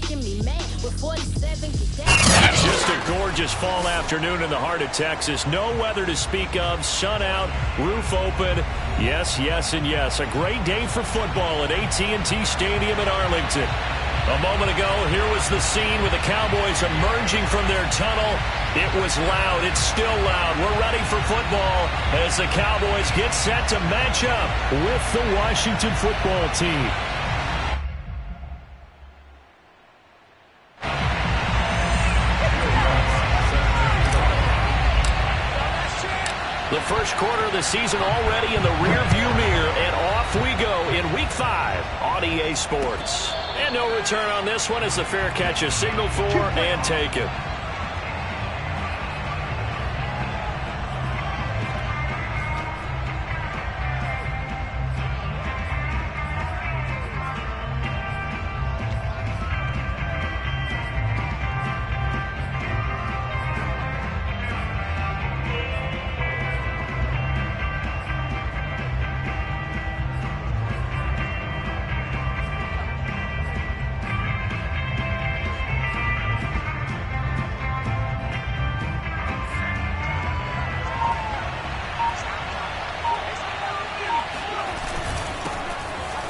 making me mad. With 47, get down. It's just a gorgeous fall afternoon in the heart of Texas. No weather to speak of. Sun out, roof open. Yes, yes, and yes. A great day for football at AT&T Stadium in Arlington. A moment ago, here was the scene with the Cowboys emerging from their tunnel. It was loud. It's still loud. We're ready for football as the Cowboys get set to match up with the Washington football team. The first quarter of the season already in the rearview mirror, and off we go in Week 5 on EA Sports. And no return on this one as the fair catch is signaled for and taken.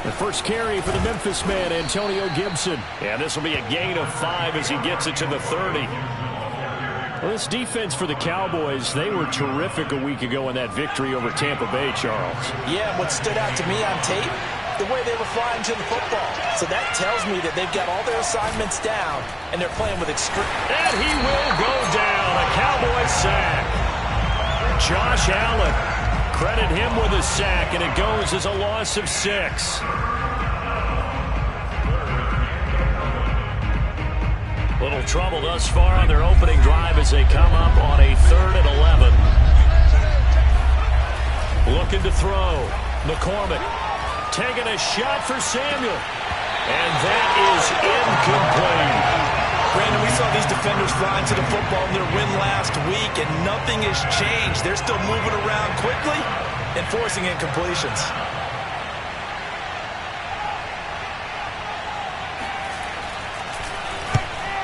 The first carry for the Memphis man, Antonio Gibson. And this will be a gain of 5 as he gets it to the 30. Well, this defense for the Cowboys, they were terrific a week ago in that victory over Tampa Bay, Charles. Yeah, what stood out to me on tape, the way they were flying to the football. So that tells me that they've got all their assignments down, and they're playing with extreme. And he will go down. A Cowboys sack. Josh Allen. Credit him with a sack, and it goes as a loss of 6. Little trouble thus far on their opening drive as they come up on a 3rd and 11. Looking to throw. McCormick taking a shot for Samuel. And that is incomplete. Brandon, we saw these defenders flying to the football in their win last week, and nothing has changed. They're still moving around quickly and forcing incompletions.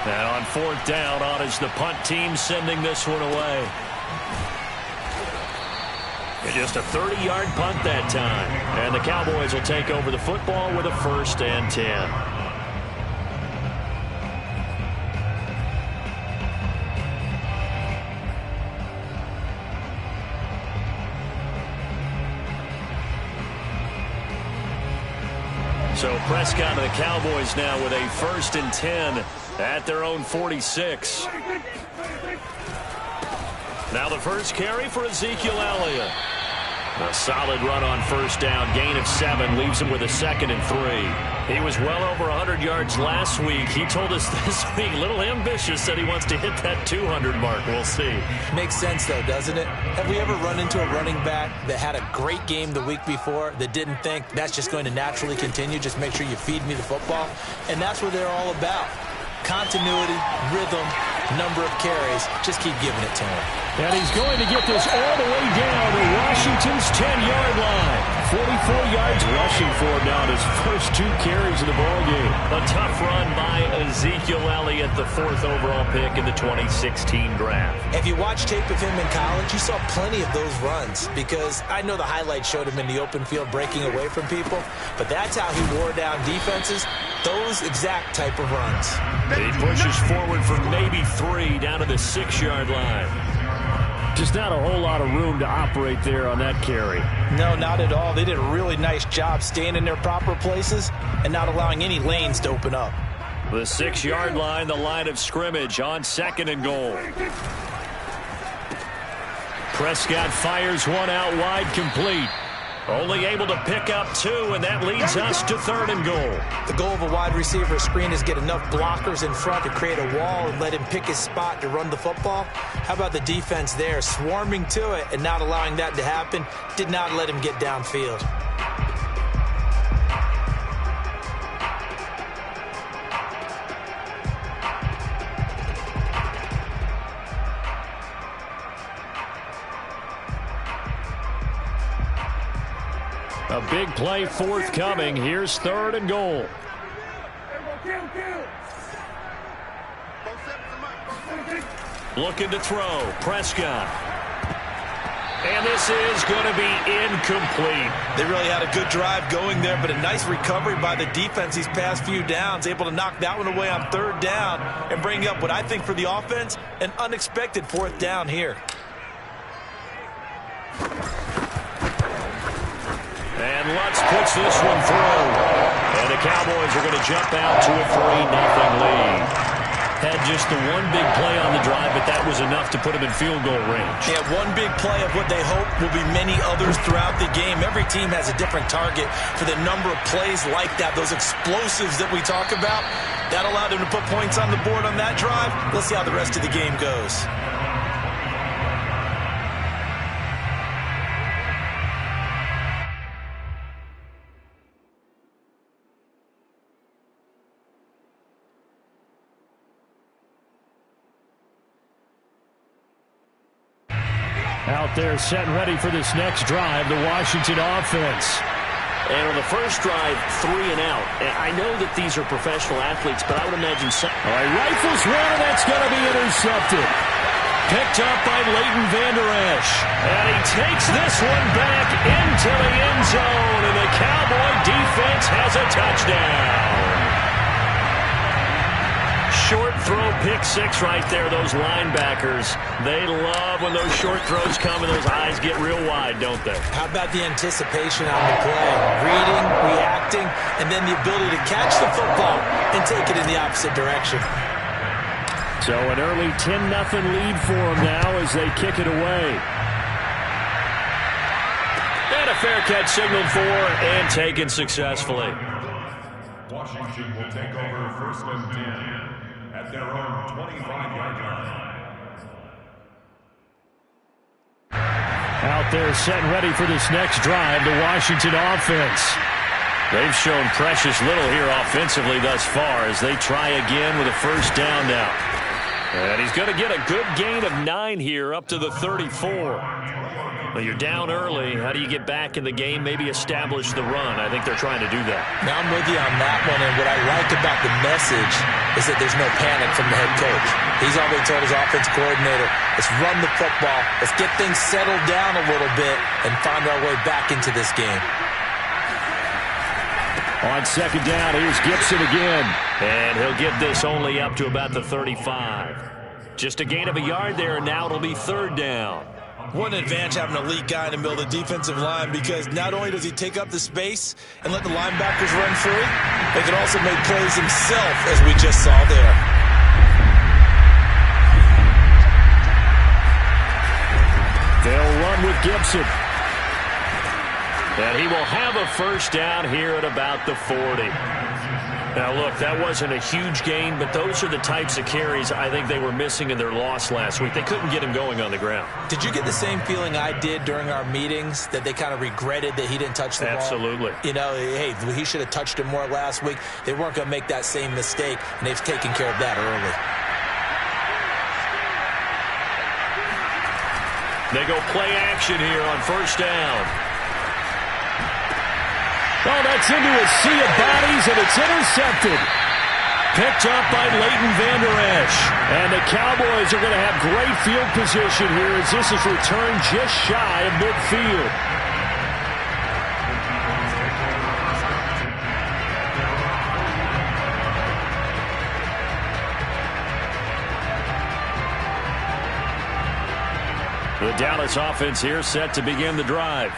And on 4th down, on is the punt team sending this one away. And just a 30-yard punt that time. And the Cowboys will take over the football with a 1st and 10. So Prescott and the Cowboys now with a 1st and 10 at their own 46. Now the first carry for Ezekiel Elliott. A solid run on 1st down. Gain of 7 leaves him with a 2nd and 3. He was well over 100 yards last week. He told us this week, a little ambitious, said he wants to hit that 200 mark. We'll see. Makes sense, though, doesn't it? Have we ever run into a running back that had a great game the week before that didn't think that's just going to naturally continue? Just make sure you feed me the football. And that's what they're all about. Continuity, rhythm, number of carries. Just keep giving it to him. And he's going to get this all the way down to Washington's 10-yard line. 44 yards rushing for him now in his first 2 carries of the ballgame. A tough run by Ezekiel Elliott, the 4th overall pick in the 2016 draft. If you watch tape of him in college, you saw plenty of those runs because I know the highlights showed him in the open field breaking away from people, but that's how he wore down defenses, those exact type of runs. He pushes forward for maybe 3 down to the 6-yard line. Just not a whole lot of room to operate there on that carry. No, not at all. They did a really nice job staying in their proper places and not allowing any lanes to open up. The 6-yard line, the line of scrimmage on 2nd and goal. Prescott fires one out wide, complete. Only able to pick up 2, and that leads us to 3rd and goal. The goal of a wide receiver screen is get enough blockers in front to create a wall and let him pick his spot to run the football. How about the defense there, swarming to it and not allowing that to happen? Did not let him get downfield. A big play forthcoming. Here's 3rd and goal. Looking to throw. Prescott. And this is going to be incomplete. They really had a good drive going there, but a nice recovery by the defense these past few downs, able to knock that one away on third down and bring up what I think for the offense, an unexpected fourth down here. And Lutz puts this one through. And the Cowboys are going to jump out to a 3-0 lead. Had just the one big play on the drive, but that was enough to put them in field goal range. Yeah, one big play of what they hope will be many others throughout the game. Every team has a different target for the number of plays like that, those explosives that we talk about. That allowed them to put points on the board on that drive. Let's see how the rest of the game goes. Out there set and ready for this next drive, the Washington offense. And on the first drive, 3 and out. And I know that these are professional athletes, but I would imagine some... All right, rifles one, and that's going to be intercepted. Picked up by Leighton Vander Esch. And he takes this one back into the end zone, and the Cowboy defense has a touchdown. Short throw, pick six right there. Those linebackers, they love when those short throws come and those eyes get real wide, don't they? How about the anticipation on the play? Reading, reacting, and then the ability to catch the football and take it in the opposite direction. So an early 10-0 lead for them now as they kick it away. And a fair catch signaled for and taken successfully. Washington will take over 1st and 10 at their own 25-yard line. Out there set and ready for this next drive, the Washington offense. They've shown precious little here offensively thus far as they try again with a first down now. And he's going to get a good gain of 9 here up to the 34. Well, you're down early. How do you get back in the game, maybe establish the run? I think they're trying to do that. Now I'm with you on that one, and what I like about the message is that there's no panic from the head coach. He's already told his offense coordinator, let's run the football, let's get things settled down a little bit and find our way back into this game. On second down, here's Gibson again. And he'll get this only up to about the 35. Just a gain of a yard there, and now it'll be third down. What an advantage having an elite guy in the middle of the defensive line, because not only does he take up the space and let the linebackers run free, he can also make plays himself, as we just saw there. They'll run with Gibson. And he will have a first down here at about the 40. Now, look, that wasn't a huge gain, but those are the types of carries I think they were missing in their loss last week. They couldn't get him going on the ground. Did you get the same feeling I did during our meetings, that they kind of regretted that he didn't touch the ball? Absolutely. You know, hey, he should have touched it more last week. They weren't going to make that same mistake, and they've taken care of that early. They go play action here on first down. Oh, that's into a sea of bodies, and it's intercepted. Picked up by Leighton Vander Esch. And the Cowboys are going to have great field position here as this is returned just shy of midfield. The Dallas offense here set to begin the drive.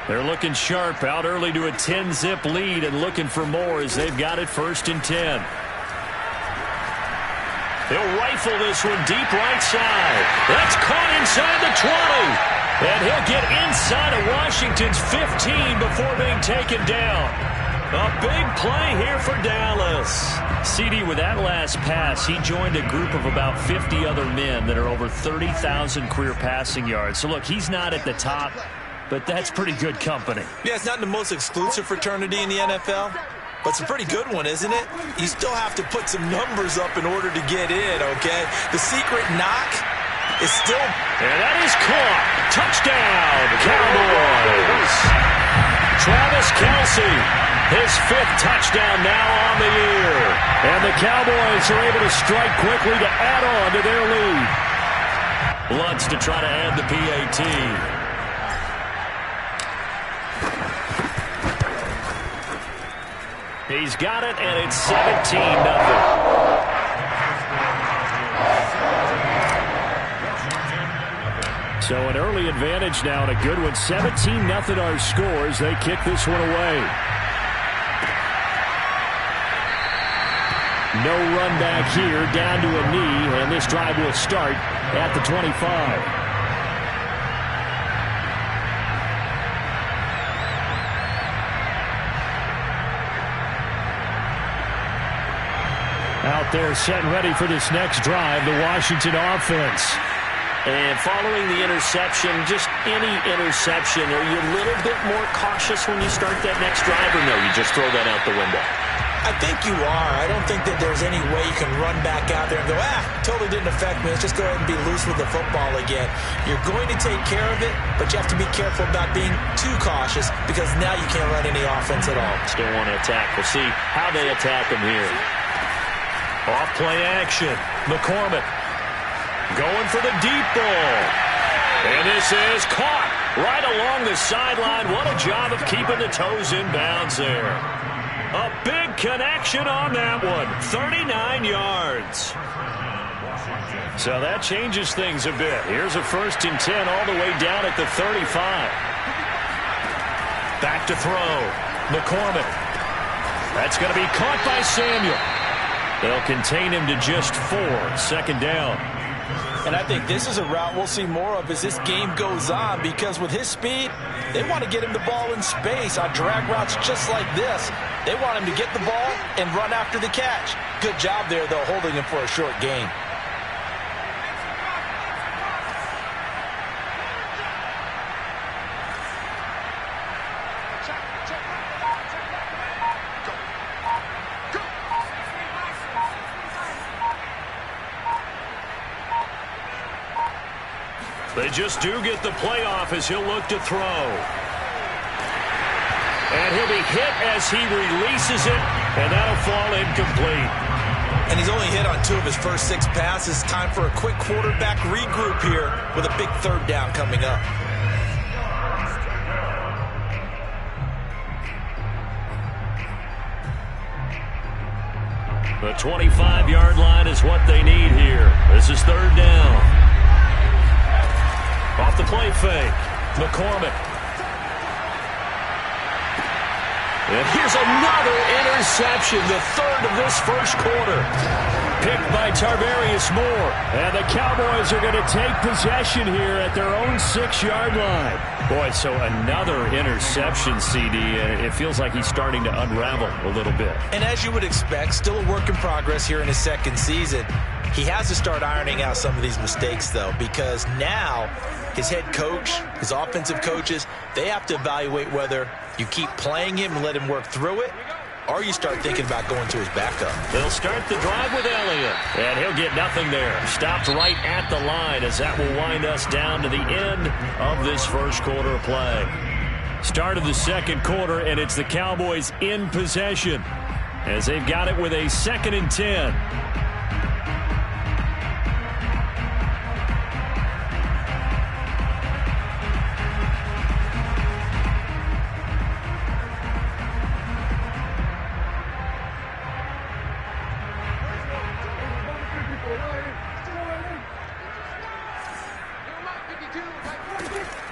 They're looking sharp, out early to a 10-zip lead and looking for more as they've got it 1st and 10. He'll rifle this one deep right side. That's caught inside the 20. And he'll get inside of Washington's 15 before being taken down. A big play here for Dallas. CD, with that last pass, he joined a group of about 50 other men that are over 30,000 career passing yards. So, look, he's not at the top, but that's pretty good company. Yeah, it's not the most exclusive fraternity in the NFL, but it's a pretty good one, isn't it? You still have to put some numbers up in order to get in, okay? The secret knock is still... And that is caught. Touchdown, Cowboys. Travis Kelce, his 5th touchdown now on the year. And the Cowboys are able to strike quickly to add on to their lead. Lutz to try to add the PAT. He's got it, and it's 17-0. So an early advantage now and a good one. 17-0 our scores. They kick this one away. No run back here, down to a knee, and this drive will start at the 25. Out there set and ready for this next drive, the Washington offense. And following the interception, just any interception, are you a little bit more cautious when you start that next drive, or no, you just throw that out the window? I think you are. I don't think that there's any way you can run back out there and go, totally didn't affect me. Let's just go ahead and be loose with the football again. You're going to take care of it, but you have to be careful about being too cautious because now you can't run any offense at all. Still want to attack. We'll see how they attack them here. Off play action. McCormick going for the deep ball. And this is caught right along the sideline. What a job of keeping the toes in bounds there. A big connection on that one. 39 yards. So that changes things a bit. Here's a 1st and 10 all the way down at the 35. Back to throw. McCormick. That's going to be caught by Samuel. They'll contain him to just 4. 2nd down. And I think this is a route we'll see more of as this game goes on, because with his speed, they want to get him the ball in space on drag routes just like this. They want him to get the ball and run after the catch. Good job there, though, holding him for a short gain. They just do get the playoff as he'll look to throw. And he'll be hit as he releases it, and that'll fall incomplete. And he's only hit on 2 of his first 6 passes. Time for a quick quarterback regroup here with a big 3rd down coming up. The 25-yard line is what they need here. This is 3rd down. Off the play fake, McCormick. And here's another interception, the 3rd of this first quarter. Picked by Tarvarius Moore. And the Cowboys are going to take possession here at their own 6-yard line. Boy, so another interception, CD. It feels like he's starting to unravel a little bit. And as you would expect, still a work in progress here in his 2nd season. He has to start ironing out some of these mistakes, though, because now his head coach, his offensive coaches, they have to evaluate whether you keep playing him and let him work through it, or you start thinking about going to his backup. They'll start the drive with Elliott, and he'll get nothing there. Stopped right at the line as that will wind us down to the end of this first quarter of play. Start of the 2nd quarter, and it's the Cowboys in possession as they've got it with a 2nd and 10.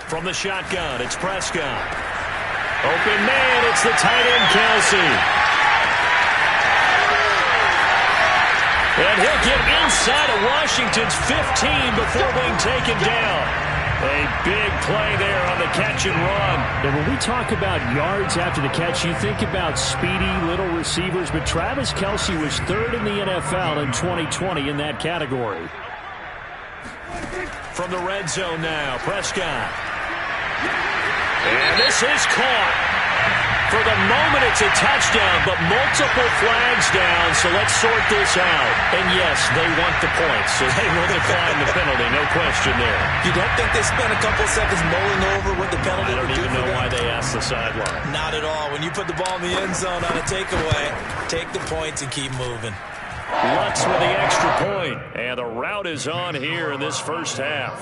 From the shotgun, it's Prescott. Open man, it's the tight end, Kelsey. And he'll get inside of Washington's 15 before being taken down. A big play there on the catch and run. And when we talk about yards after the catch, you think about speedy little receivers, but Travis Kelsey was 3rd in the NFL in 2020 in that category. From the red zone now, Prescott. And this is caught. For the moment, it's a touchdown, but multiple flags down, so let's sort this out. And yes, they want the points, so they will decline the penalty, no question there. You don't think they spent a couple seconds mulling over what the penalty would do for them? I don't even know why they asked the sideline. Not at all. When you put the ball in the end zone on a takeaway, take the points and keep moving. Lutz with the extra extra point, and the rout is on here in this first half.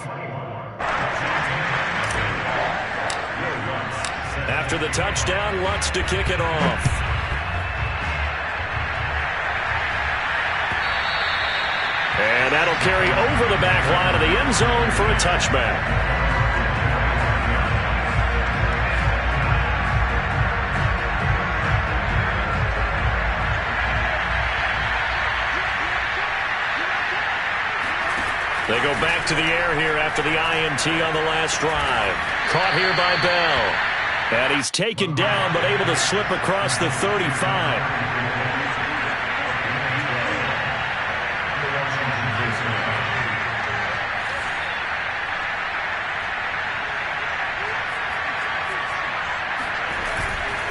After the touchdown, Lutz to kick it off. And that'll carry over the back line of the end zone for a touchback. They go back to the air here after the INT on the last drive. Caught here by Bell. And he's taken down but able to slip across the 35.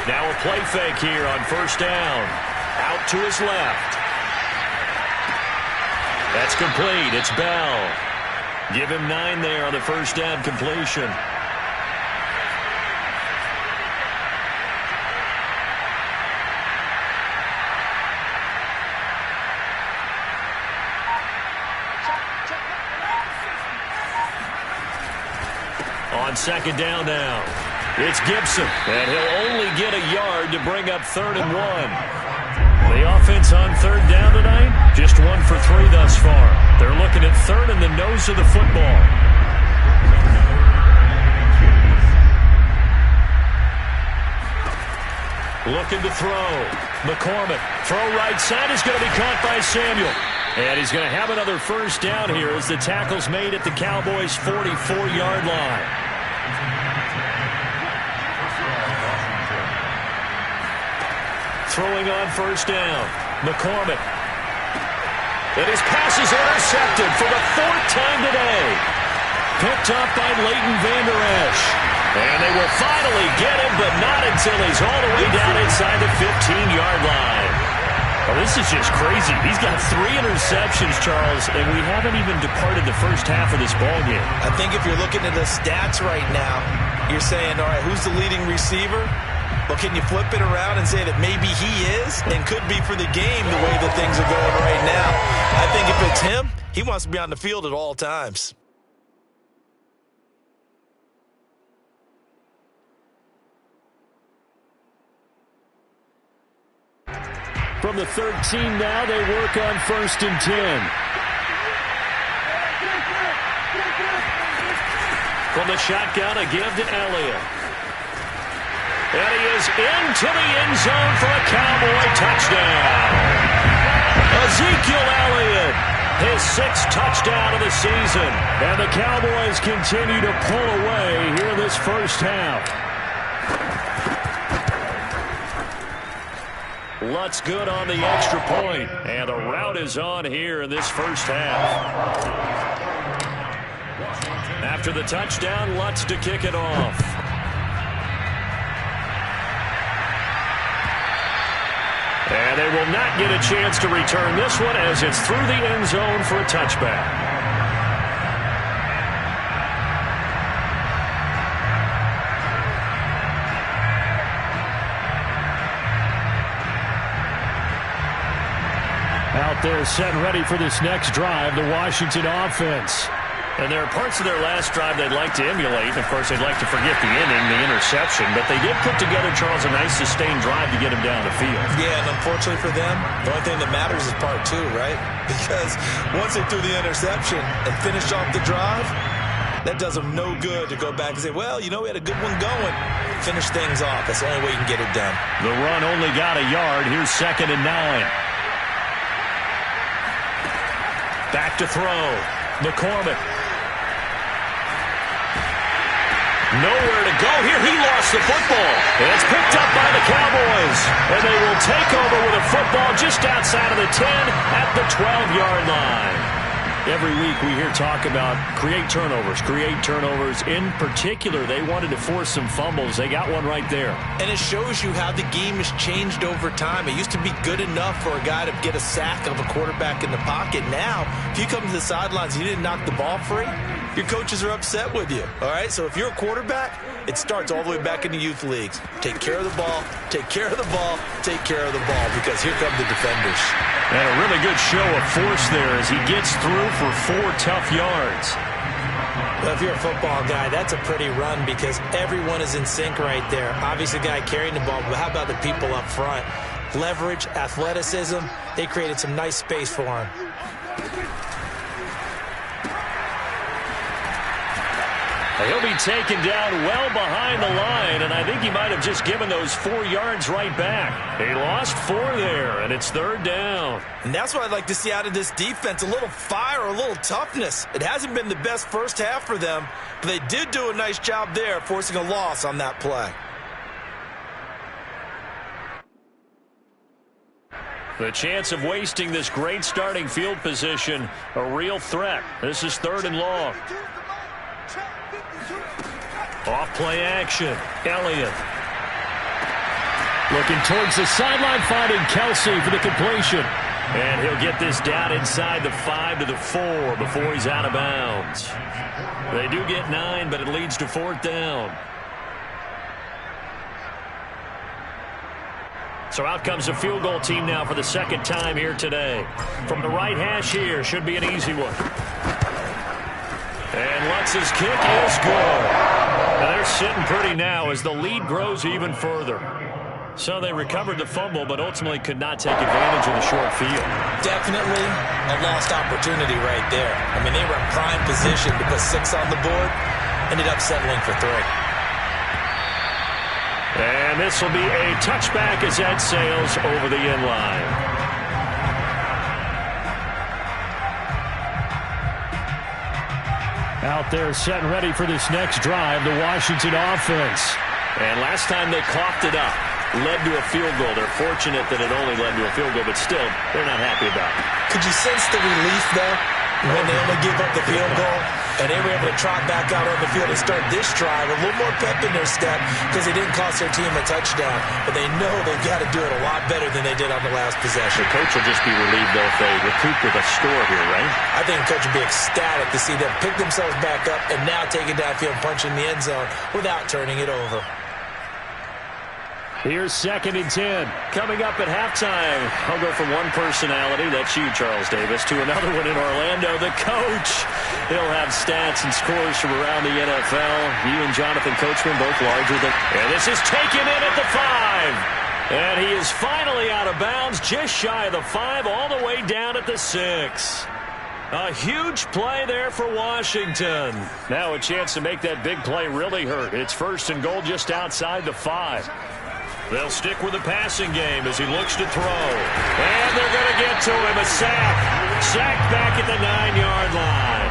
Now a play fake here on first down. Out to his left. That's complete. It's Bell. Give him 9 there on the first down completion. On second down now. It's Gibson, and he'll only get a yard to bring up 3rd and 1. The offense on third down tonight, just 1 for 3 thus far. They're looking at 3rd in the nose of the football. Looking to throw. McCormick. Throw right side is going to be caught by Samuel. And he's going to have another first down here as the tackle's made at the Cowboys' 44-yard line. Throwing on first down. McCormick. And his pass is intercepted for the 4th time today. Picked up by Leighton Vander Esch. And they will finally get him, but not until he's all the way down inside the 15-yard line. Well, this is just crazy. He's got 3 interceptions, Charles, and we haven't even departed the first half of this ballgame. I think if you're looking at the stats right now, you're saying, all right, who's the leading receiver? Well, can you flip it around and say that maybe he is and could be for the game the way that things are going right now? I think if it's him, he wants to be on the field at all times. From the 13 now, they work on 1st and 10. From the shotgun, a give to Elliott. And he is into the end zone for a Cowboy touchdown. Ezekiel Elliott, his 6th touchdown of the season. And the Cowboys continue to pull away here in this first half. Lutz good on the extra point. And the rout is on here in this first half. After the touchdown, Lutz to kick it off. And they will not get a chance to return this one as it's through the end zone for a touchback. Out there set and ready for this next drive, the Washington offense. And there are parts of their last drive they'd like to emulate. Of course, they'd like to forget the inning, the interception. But they did put together, Charles, a nice sustained drive to get him down the field. Yeah, and unfortunately for them, the only thing that matters is part 2, right? Because once they threw the interception and finished off the drive, that does them no good to go back and say, well, you know, we had a good one going. Finish things off. That's the only way you can get it done. The run only got a yard. Here's 2nd and 9. Back to throw. McCormick. Nowhere to go here. He lost the football. And it's picked up by the Cowboys. And they will take over with a football just outside of the 10 at the 12-yard line. Every week we hear talk about create turnovers. In particular, they wanted to force some fumbles. They got one right there. And it shows you how the game has changed over time. It used to be good enough for a guy to get a sack of a quarterback in the pocket. Now, if you come to the sidelines and you didn't knock the ball free, your coaches are upset with you. All right, so if you're a quarterback, it starts all the way back in the youth leagues. Take care of the ball, take care of the ball, take care of the ball, because here come the defenders. And a really good show of force there as he gets through for 4 tough yards. Well, if you're a football guy, that's a pretty run because everyone is in sync right there. Obviously, the guy carrying the ball, but how about the people up front? Leverage, athleticism, they created some nice space for him. He'll be taken down well behind the line, and I think he might have just given those 4 yards right back. He lost 4 there, and it's 3rd down. And that's what I'd like to see out of this defense, a little fire, a little toughness. It hasn't been the best first half for them, but they did do a nice job there, forcing a loss on that play. The chance of wasting this great starting field position, a real threat. This is 3rd and long. Off play action. Elliott. Looking towards the sideline, finding Kelsey for the completion. And he'll get this down inside the 5 to the 4 before he's out of bounds. They do get 9, but it leads to 4th down. So out comes the field goal team now for the 2nd time here today. From the right hash here, should be an easy one. And Lutz's kick is good. Now they're sitting pretty now as the lead grows even further. So they recovered the fumble, but ultimately could not take advantage of the short field. Definitely a lost opportunity right there. I mean, they were in prime position to put 6 on the board. Ended up settling for 3. And this will be a touchback as that sails over the end line. Out there set and ready for this next drive, the Washington offense. And last time they coughed it up, led to a field goal. They're fortunate that it only led to a field goal, but still, they're not happy about it. Could you sense the relief, though, when they only give up the field goal? And they were able to trot back out on the field and start this drive. A little more pep in their step because they didn't cost their team a touchdown. But they know they've got to do it a lot better than they did on the last possession. The coach will just be relieved, though, if they recoup with a score here, right? I think the coach will be ecstatic to see them pick themselves back up and now take it downfield and punch in the end zone without turning it over. Here's 2nd and 10. Coming up at halftime, I'll go from one personality, that's you, Charles Davis, to another one in Orlando, the coach. He'll have stats and scores from around the NFL. You and Jonathan Coachman, both larger than... And this is taken in at the 5. And he is finally out of bounds, just shy of the 5, all the way down at the 6. A huge play there for Washington. Now a chance to make that big play really hurt. It's 1st and goal just outside the 5. They'll stick with the passing game as he looks to throw. And they're going to get to him. A sack. Sacked back at the 9-yard line.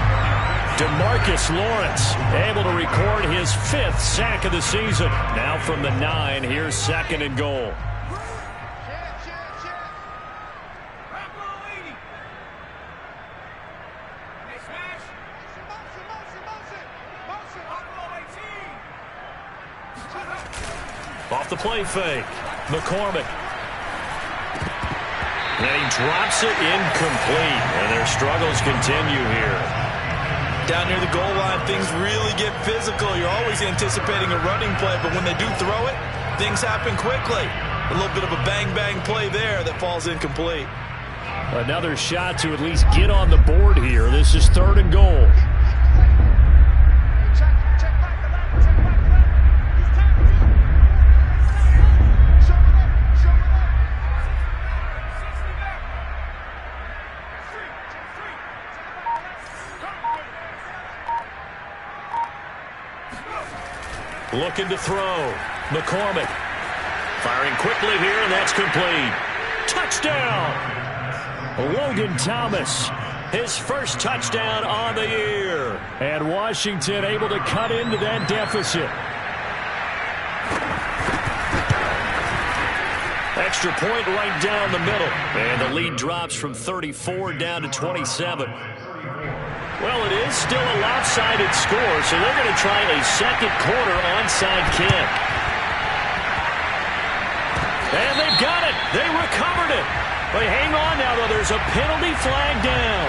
DeMarcus Lawrence able to record his 5th sack of the season. Now from the 9, here's 2nd and goal. Off the play fake. McCormick. And he drops it incomplete. And their struggles continue here. Down near the goal line, things really get physical. You're always anticipating a running play, but when they do throw it, things happen quickly. A little bit of a bang-bang play there that falls incomplete. Another shot to at least get on the board here. This is 3rd and goal. Looking to throw. McCormick. Firing quickly here, and that's complete. Touchdown! Logan Thomas. His first touchdown on the year. And Washington able to cut into that deficit. Extra point right down the middle. And the lead drops from 34 down to 27. Well, it is still a lopsided score, so they're going to try a second quarter onside kick. And they've got it. They recovered it. But hang on now, though. There's a penalty flag down.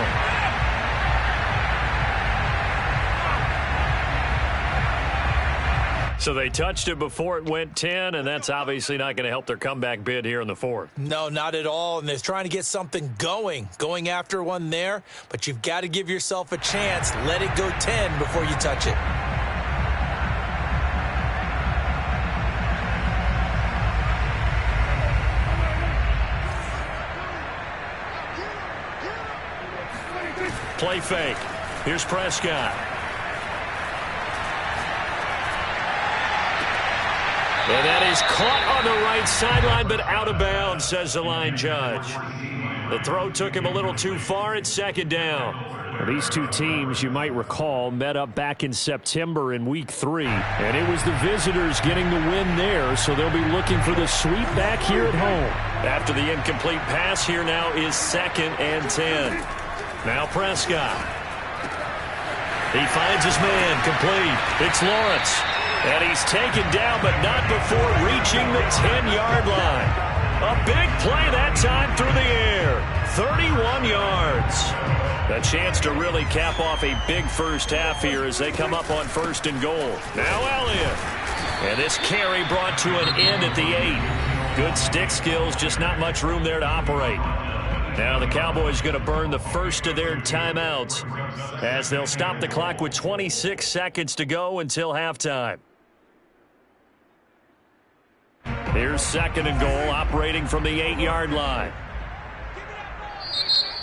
So they touched it before it went 10, and that's obviously not going to help their comeback bid here in the fourth. No, not at all, and they're trying to get something going after one there, but you've got to give yourself a chance. Let it go 10 before you touch it. Play fake. Here's Prescott. And that is caught on the right sideline, but out of bounds, says the line judge. The throw took him a little too far. It's second down. Well, these two teams, you might recall, met up back in September in Week 3. And it was the visitors getting the win there, so they'll be looking for the sweep back here at home. After the incomplete pass, here now is 2nd and 10. Now Prescott. He finds his man, complete. It's Lawrence. And he's taken down, but not before reaching the 10-yard line. A big play that time through the air. 31 yards. A chance to really cap off a big first half here as they come up on 1st and goal. Now Elliott. And this carry brought to an end at the 8. Good stick skills, just not much room there to operate. Now the Cowboys going to burn the first of their timeouts as they'll stop the clock with 26 seconds to go until halftime. Here's 2nd and goal, operating from the 8-yard line.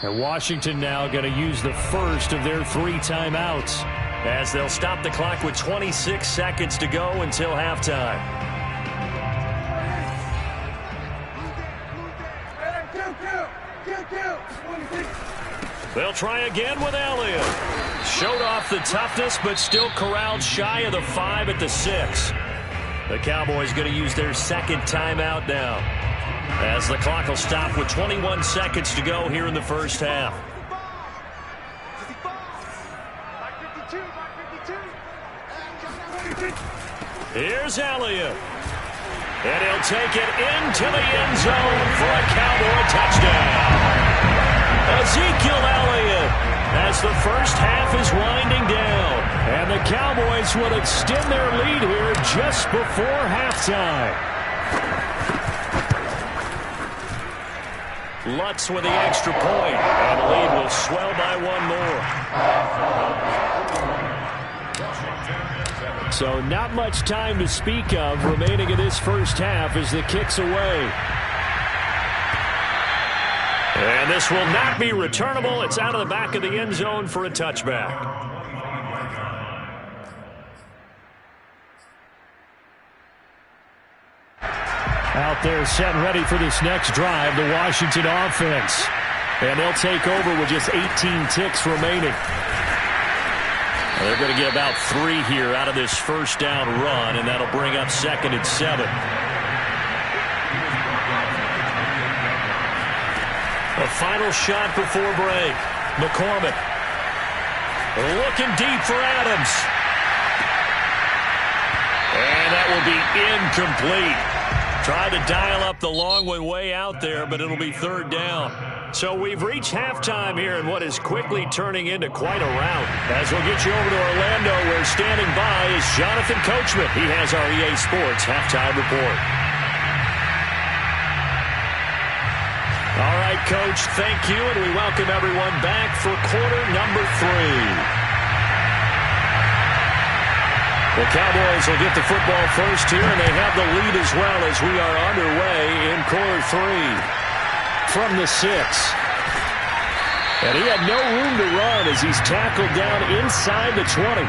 And Washington now going to use the first of their 3 timeouts as they'll stop the clock with 26 seconds to go until halftime. They'll try again with Elliott. Showed off the toughness, but still corralled shy of the 5 at the 6. The Cowboys going to use their 2nd timeout now as the clock will stop with 21 seconds to go here in the first half. Here's Elliott. And he'll take it into the end zone for a Cowboy touchdown. Ezekiel Elliott as the first half is winding down. And the Cowboys will extend their lead here just before halftime. Lutz with the extra point, and the lead will swell by 1 more. So not much time to speak of remaining in this first half as the kick's away. And this will not be returnable. It's out of the back of the end zone for a touchback. Out there set and ready for this next drive, the Washington offense. And they'll take over with just 18 ticks remaining. They're going to get about 3 here out of this first down run, and that'll bring up 2nd and 7. A final shot before break. McCormick looking deep for Adams. And that will be incomplete. Tried to dial up the long one way out there, but it'll be 3rd down. So we've reached halftime here in what is quickly turning into quite a rout. As we'll get you over to Orlando, where standing by is Jonathan Coachman. He has our EA Sports halftime report. All right, Coach, thank you, and we welcome everyone back for quarter number 3. The Cowboys will get the football first here, and they have the lead as well as we are underway in quarter 3 from the 6. And he had no room to run as he's tackled down inside the 20.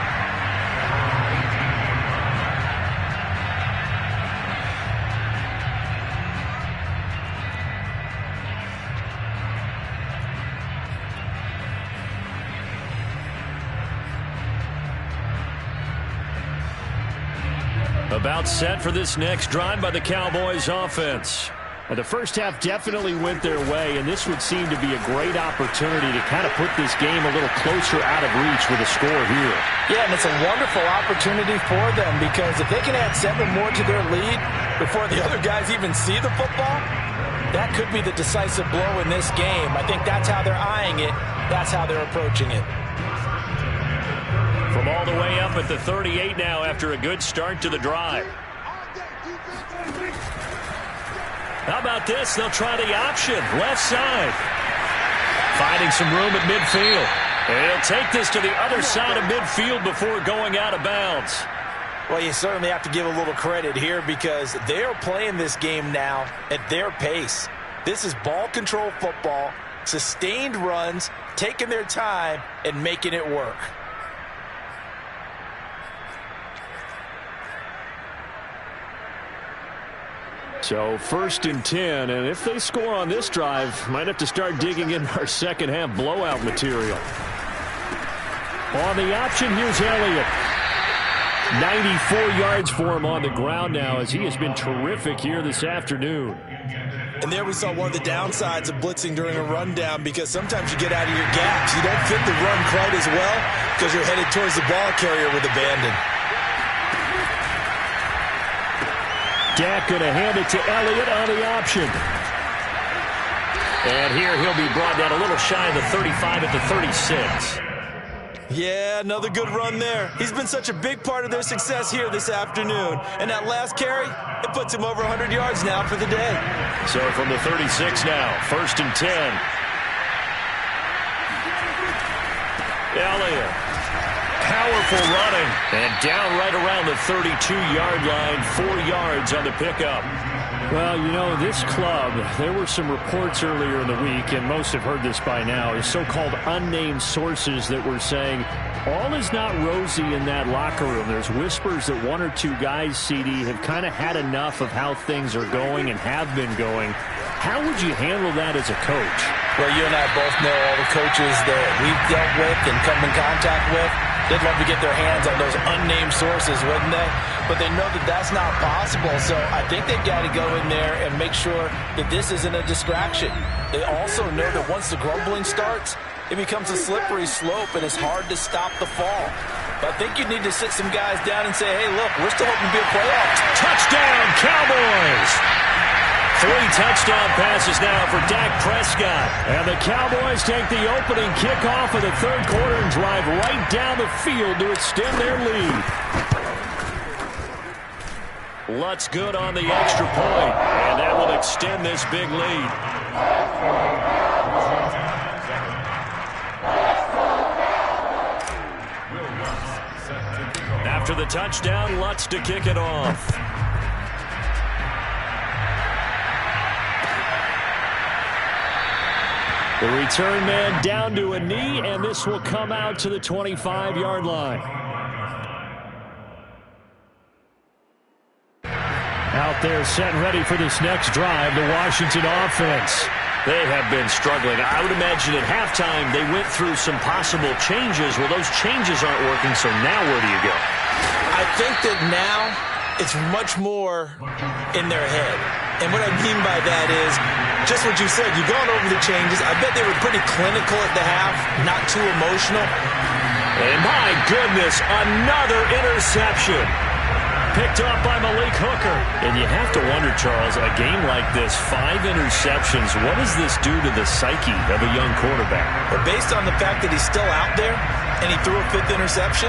About set for this next drive by the Cowboys offense. And the first half definitely went their way, and this would seem to be a great opportunity to kind of put this game a little closer out of reach with a score here. Yeah, and it's a wonderful opportunity for them because if they can add 7 more to their lead before the other guys even see the football, that could be the decisive blow in this game. I think that's how they're eyeing it. That's how they're approaching it. From all the way up at the 38 now after a good start to the drive. How about this? They'll try the option. Left side. Finding some room at midfield. And he'll take this to the other side of midfield before going out of bounds. Well, you certainly have to give a little credit here because they're playing this game now at their pace. This is ball control football, sustained runs, taking their time, and making it work. So 1st and 10, and if they score on this drive, might have to start digging in our second half blowout material. On the option, here's Elliott. 94 yards for him on the ground now as he has been terrific here this afternoon. And there we saw one of the downsides of blitzing during a rundown because sometimes you get out of your gaps. You don't fit the run quite as well because you're headed towards the ball carrier with abandon. Dak going to hand it to Elliott on the option. And here he'll be brought down a little shy of the 35 at the 36. Yeah, another good run there. He's been such a big part of their success here this afternoon. And that last carry, it puts him over 100 yards now for the day. So from the 36 now, 1st and 10. Elliott. Powerful running. And down right around the 32-yard line, 4 yards on the pickup. Well, you know, this club, there were some reports earlier in the week, and most have heard this by now, is so-called unnamed sources that were saying all is not rosy in that locker room. There's whispers that 1 or 2 guys, CD, have kind of had enough of how things are going and have been going. How would you handle that as a coach? Well, you and I both know all the coaches that we've dealt with and come in contact with. They'd love to get their hands on those unnamed sources, wouldn't they? But they know that that's not possible, so I think they've got to go in there and make sure that this isn't a distraction. They also know that once the grumbling starts, it becomes a slippery slope and it's hard to stop the fall. But I think you need to sit some guys down and say, hey, look, we're still hoping to be a playoff. Touchdown, Cowboys! 3 touchdown passes now for Dak Prescott. And the Cowboys take the opening kickoff of the 3rd quarter and drive right down the field to extend their lead. Lutz good on the extra point, and that will extend this big lead. After the touchdown, Lutz to kick it off. The return man down to a knee, and this will come out to the 25-yard line. Out there set and ready for this next drive, the Washington offense. They have been struggling. I would imagine at halftime they went through some possible changes. Well, those changes aren't working, so now where do you go? I think that now it's much more in their head. And what I mean by that is just what you said. You've gone over the changes. I bet they were pretty clinical at the half, not too emotional. And my goodness, another interception. Picked up by Malik Hooker. And you have to wonder, Charles, a game like this, 5 interceptions, what does this do to the psyche of a young quarterback? But based on the fact that he's still out there and he threw a 5th interception,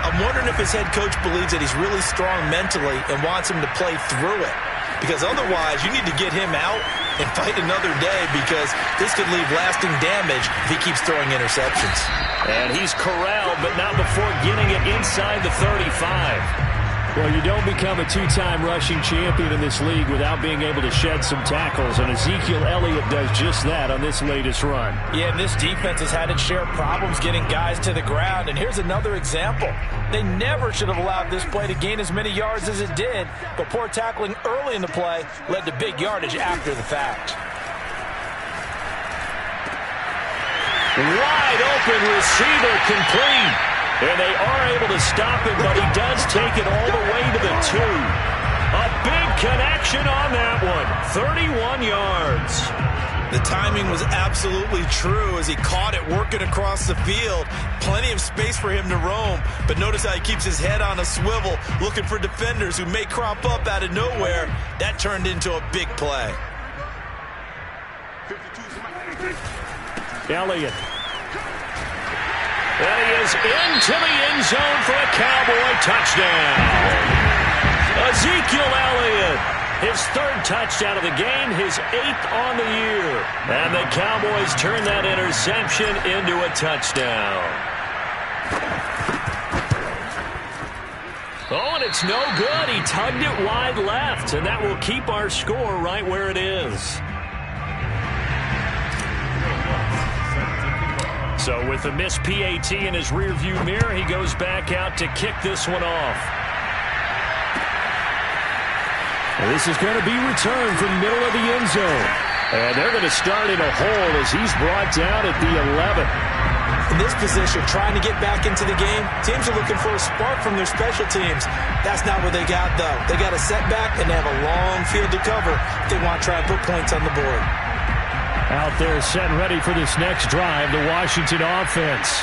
I'm wondering if his head coach believes that he's really strong mentally and wants him to play through it. Because otherwise, you need to get him out and fight another day because this could leave lasting damage if he keeps throwing interceptions. And he's corralled, but not before getting it inside the 35. Well, you don't become a 2-time rushing champion in this league without being able to shed some tackles, and Ezekiel Elliott does just that on this latest run. Yeah, and this defense has had its share of problems getting guys to the ground, and here's another example. They never should have allowed this play to gain as many yards as it did, but poor tackling early in the play led to big yardage after the fact. Wide open receiver complete. And they are able to stop him, but he does take it all the way to the 2. A big connection on that one. 31 yards. The timing was absolutely true as he caught it working across the field. Plenty of space for him to roam, but notice how he keeps his head on a swivel, looking for defenders who may crop up out of nowhere. That turned into a big play. Elliott. And he is into the end zone for a Cowboy touchdown. Ezekiel Elliott, his third touchdown of the game, his 8th on the year. And the Cowboys turn that interception into a touchdown. Oh, and it's no good. He tugged it wide left, and that will keep our score right where it is. So with the missed PAT in his rearview mirror, he goes back out to kick this one off. This is going to be returned from middle of the end zone. And they're going to start in a hole as he's brought down at the 11. In this position, trying to get back into the game, teams are looking for a spark from their special teams. That's not what they got, though. They got a setback, and they have a long field to cover if they want to try and put points on the board. Out there set ready for this next drive, the Washington offense.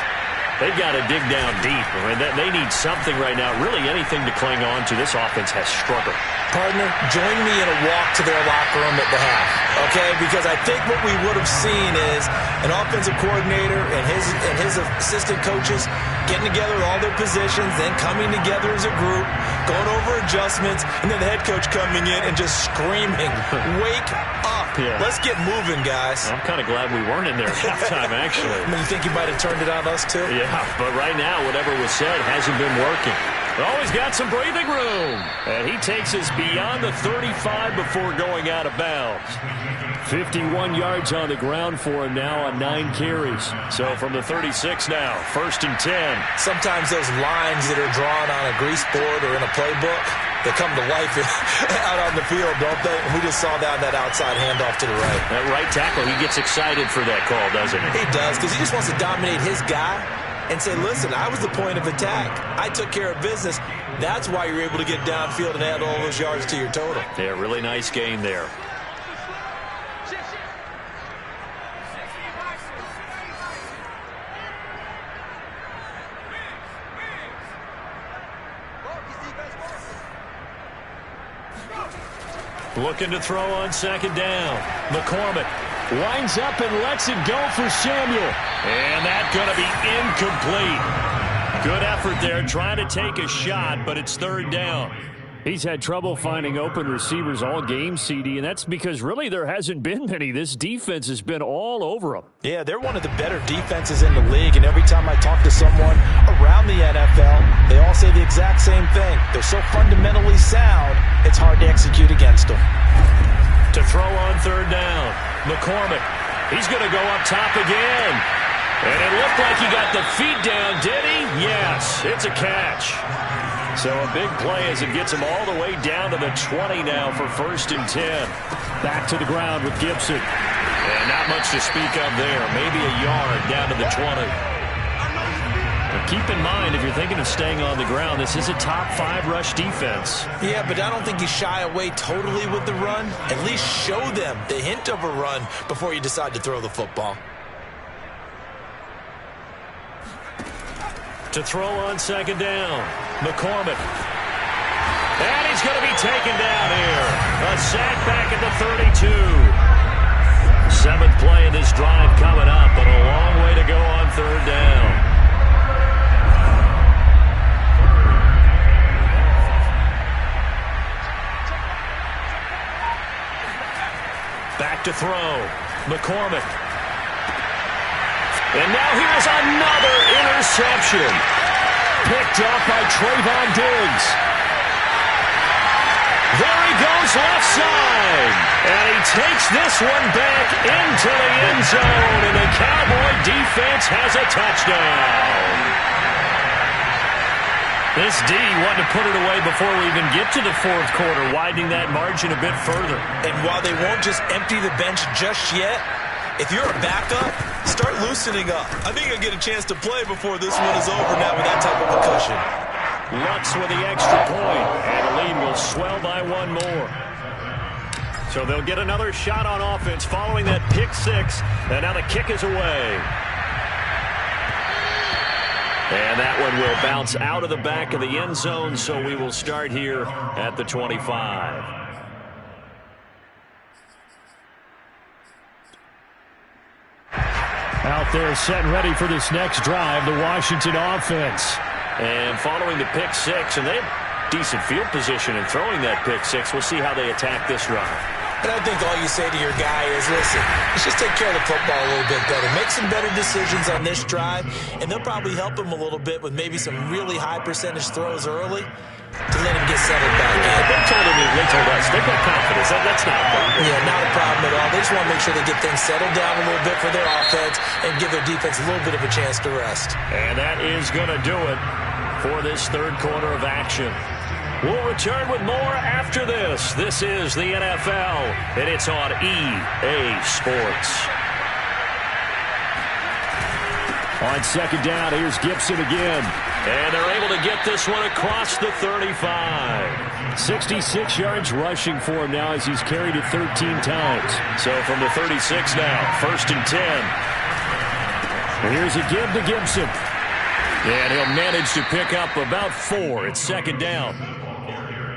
They've got to dig down deep. I mean, they need something right now, really anything to cling on to. This offense has struggled. Partner, join me in a walk to their locker room at the half, okay? Because I think what we would have seen is an offensive coordinator and his assistant coaches getting together all their positions, then coming together as a group, going over adjustments, and then the head coach coming in and just screaming, "Wake up. Yeah. Let's get moving, guys." I'm kind of glad we weren't in there at halftime, actually. I mean, you think you might have turned it on us, too? Yeah, but right now, whatever was said hasn't been working. Oh, he's got some breathing room. And he takes us beyond the 35 before going out of bounds. 51 yards on the ground for him now on 9 carries. So from the 36 now, 1st and 10. Sometimes those lines that are drawn on a grease board or in a playbook, they come to life out on the field, don't they? And we just saw that outside handoff to the right. That right tackle, he gets excited for that call, doesn't he? He does, because he just wants to dominate his guy and say, listen, I was the point of attack. I took care of business. That's why you're able to get downfield and add all those yards to your total. Yeah, really nice gain there. Looking to throw on 2nd down. McCormick winds up and lets it go for Samuel. And that's going to be incomplete. Good effort there, trying to take a shot, but it's 3rd down. He's had trouble finding open receivers all game, CD, and that's because really there hasn't been many. This defense has been all over them. Yeah, they're one of the better defenses in the league, and every time I talk to someone around the NFL, they all say the exact same thing. They're so fundamentally sound, it's hard to execute against them. To throw on 3rd down, McCormick. He's going to go up top again. And it looked like he got the feet down, did he? Yes, it's a catch. So a big play as it gets him all the way down to the 20 now for 1st and 10. Back to the ground with Gibson. And not much to speak of there. Maybe a yard down to the 20. But keep in mind, if you're thinking of staying on the ground, this is a top 5 rush defense. Yeah, but I don't think you shy away totally with the run. At least show them the hint of a run before you decide to throw the football. To throw on 2nd down, McCormick. And he's going to be taken down here. A sack back at the 32. 7th play of this drive coming up, but a long way to go on 3rd down. Back to throw, McCormick. And now here's another interception. Picked up by Trayvon Diggs. There he goes left side. And he takes this one back into the end zone. And the Cowboy defense has a touchdown. This D wanted to put it away before we even get to the 4th quarter, widening that margin a bit further. And while they won't just empty the bench just yet, if you're a backup, start loosening up. I think you'll get a chance to play before this one is over now with that type of a cushion. Lux with the extra point, and the lead will swell by 1 more. So they'll get another shot on offense following that pick 6, and now the kick is away. And that one will bounce out of the back of the end zone, so we will start here at the 25. Out They're set and ready for this next drive, the Washington offense. And following the pick six, and they have decent field position in throwing that pick six. We'll see how they attack this drive. And I think all you say to your guy is, listen, let's just take care of the football a little bit better. Make some better decisions on this drive, and they'll probably help him a little bit with maybe some really high percentage throws early to let him get settled back in. They told us they've got confidence. That's not a problem. Yeah, not a problem at all. They just want to make sure they get things settled down a little bit for their offense and give their defense a little bit of a chance to rest. And that is going to do it for this third quarter of action. We'll return with more after this. This is the NFL, and it's on EA Sports. On second down, here's Gibson again. And they're able to get this one across the 35. 66 yards rushing for him now as he's carried it 13 times. So from the 36 now, 1st and 10. And here's a give to Gibson. And he'll manage to pick up about 4. It's second down.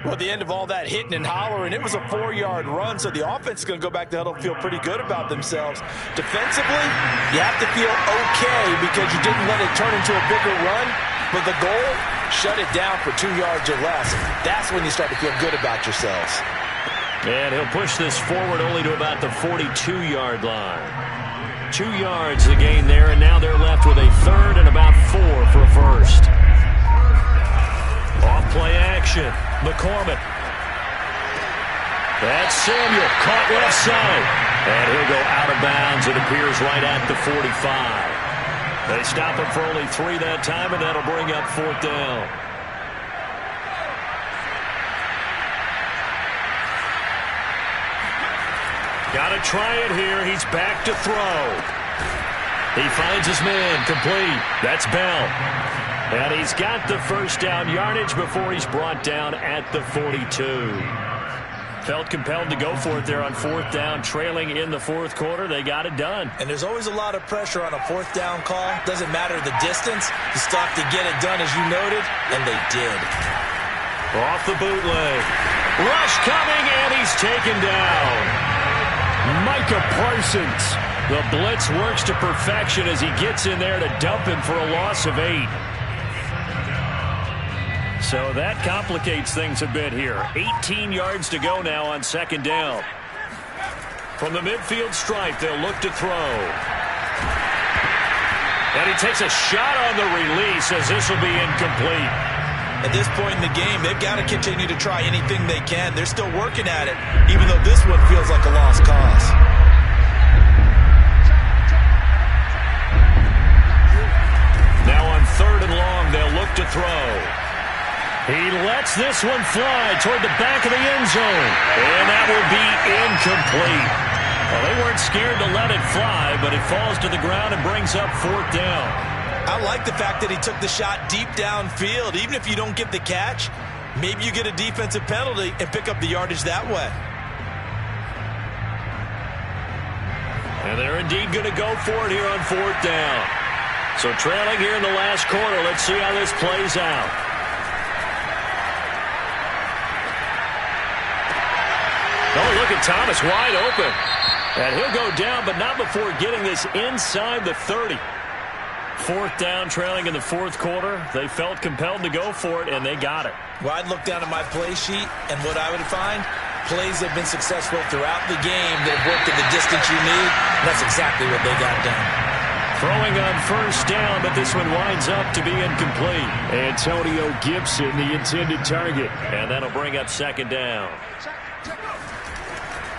Well, at the end of all that hitting and hollering, it was a 4-yard run, so the offense is going to go back to huddle and feel pretty good about themselves. Defensively, you have to feel okay because you didn't let it turn into a bigger run, but the goal, shut it down for 2 yards or less. That's when you start to feel good about yourselves. And he'll push this forward only to about the 42-yard line. 2 yards the gain there, and now they're left with a 3rd and about 4 for a first. Off-play action. McCormick. That's Samuel. Caught left side. And he'll go out of bounds. It appears right at the 45. They stop him for only 3 that time, and that'll bring up 4th down. Got to try it here. He's back to throw. He finds his man. Complete. That's Bell. And he's got the first down yardage before he's brought down at the 42. Felt compelled to go for it there on 4th down, trailing in the 4th quarter. They got it done. And there's always a lot of pressure on a 4th down call. Doesn't matter the distance. You stop to get it done, as you noted, and they did. Off the bootleg. Rush coming, and he's taken down. Micah Parsons. The blitz works to perfection as he gets in there to dump him for a loss of 8. So that complicates things a bit here. 18 yards to go now on second down. From the midfield stripe, they'll look to throw. And he takes a shot on the release as this will be incomplete. At this point in the game, they've got to continue to try anything they can. They're still working at it, even though this one feels like a lost cause. Now on 3rd and long, they'll look to throw. He lets this one fly toward the back of the end zone. And that will be incomplete. Well, they weren't scared to let it fly, but it falls to the ground and brings up 4th down. I like the fact that he took the shot deep downfield. Even if you don't get the catch, maybe you get a defensive penalty and pick up the yardage that way. And they're indeed going to go for it here on 4th down. So trailing here in the last quarter, let's see how this plays out. Oh, look at Thomas wide open. And he'll go down, but not before getting this inside the 30. 4th down, trailing in the 4th quarter. They felt compelled to go for it, and they got it. Well, I'd look down at my play sheet, and what I would find, plays that have been successful throughout the game that have worked at the distance you need. That's exactly what they got done. Throwing on 1st down, but this one winds up to be incomplete. Antonio Gibson, the intended target. And that'll bring up 2nd down.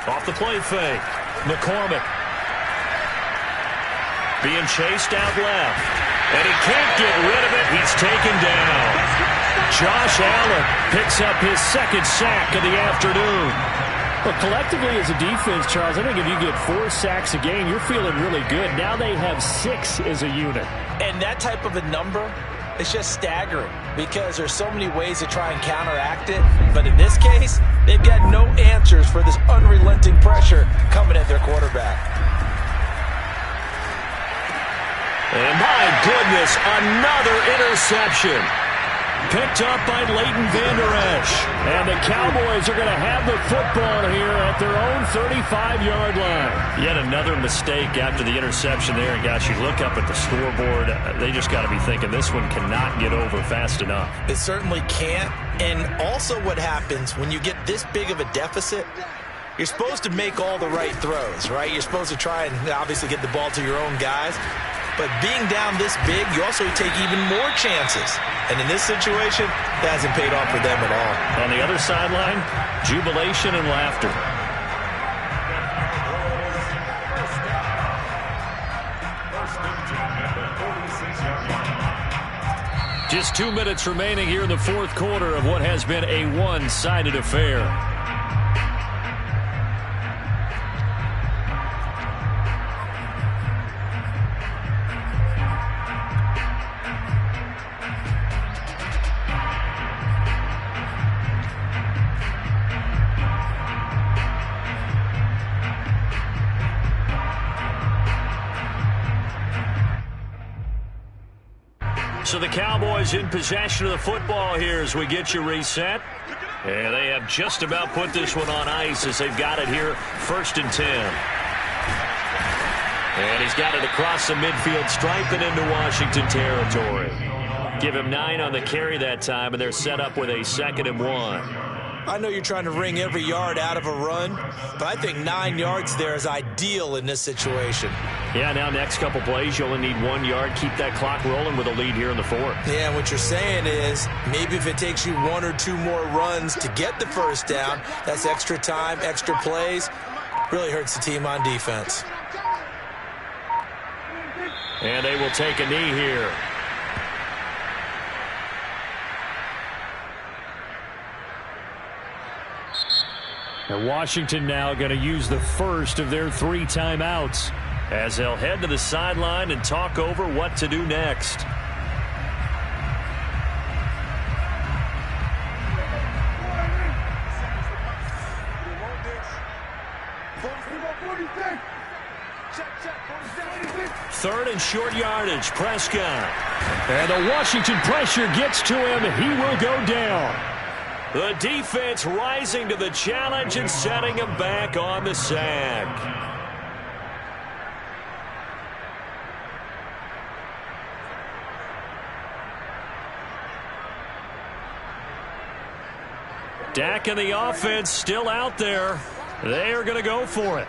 Off the play fake. McCormick. Being chased out left. And he can't get rid of it. He's taken down. Josh Allen picks up his 2nd sack of the afternoon. Well, collectively as a defense, Charles, I think if you get 4 sacks a game, you're feeling really good. Now they have 6 as a unit. And that type of a number, it's just staggering because there's so many ways to try and counteract it. But in this case, they've got no answers for this unrelenting pressure coming at their quarterback. And my goodness, another interception. Picked up by Leighton Vander Esch. And the Cowboys are going to have the football here at their own 35-yard line. Yet another mistake after the interception there. And, gosh, you look up at the scoreboard, they just got to be thinking this one cannot get over fast enough. It certainly can't. And also what happens when you get this big of a deficit, you're supposed to make all the right throws, right? You're supposed to try and obviously get the ball to your own guys. But being down this big, you also take even more chances. And in this situation, that hasn't paid off for them at all. On the other sideline, jubilation and laughter. Just 2 minutes remaining here in the fourth quarter of what has been a one-sided affair. So the Cowboys in possession of the football here as we get you reset. And they have just about put this one on ice as they've got it here, 1st and 10. And he's got it across the midfield stripe and into Washington territory. Give him 9 on the carry that time, and they're set up with a 2nd and 1. I know you're trying to wring every yard out of a run, but I think 9 yards there is ideal in this situation. Yeah, now next couple plays, you only need 1 yard. Keep that clock rolling with a lead here in the fourth. Yeah, what you're saying is maybe if it takes you 1 or 2 more runs to get the first down, that's extra time, extra plays. Really hurts the team on defense. And they will take a knee here. And Washington now going to use the first of their 3 timeouts as they'll head to the sideline and talk over what to do next. Third and short yardage, Prescott. And the Washington pressure gets to him. He will go down. The defense rising to the challenge and setting him back on the sack. Dak and the offense still out there. They are going to go for it.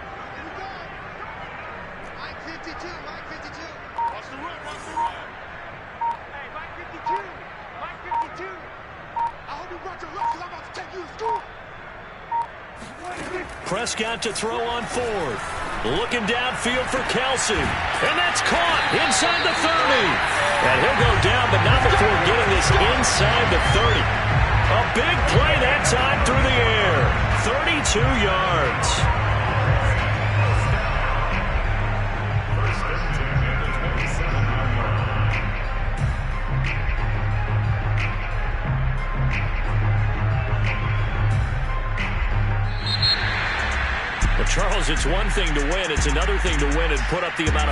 Prescott to throw on 4th. Looking downfield for Kelsey. And that's caught inside the 30. And he'll go down, but not before getting this inside the 30. A big play that time through the air. 32 yards. Charles, it's one thing to win. It's another thing to win and put up the amount of